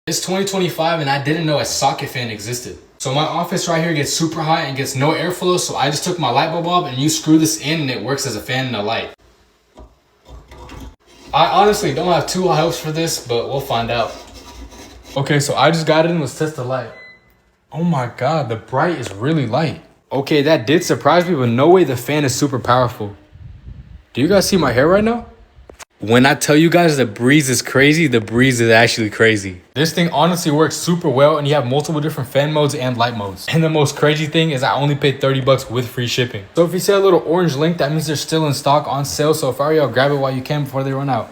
It's 2025 and I didn't know a socket fan existed. So my office right here gets super hot and gets no airflow, so I just took my light bulb and you screw this in and it works as a fan and a light. I honestly don't have too high hopes for this, but we'll find out. Okay, so I just got it in. Let's test the light. Oh my god, the bright is really light. Okay, that did surprise me, but no way the fan is super powerful. Do you guys see my hair right now? When I tell you guys the breeze is crazy, the breeze is actually crazy. This thing honestly works super well and you have multiple different fan modes and light modes. And the most crazy thing is I only paid 30 bucks with free shipping. So if you see a little orange link, that means they're still in stock on sale. So if I were y'all, grab it while you can before they run out.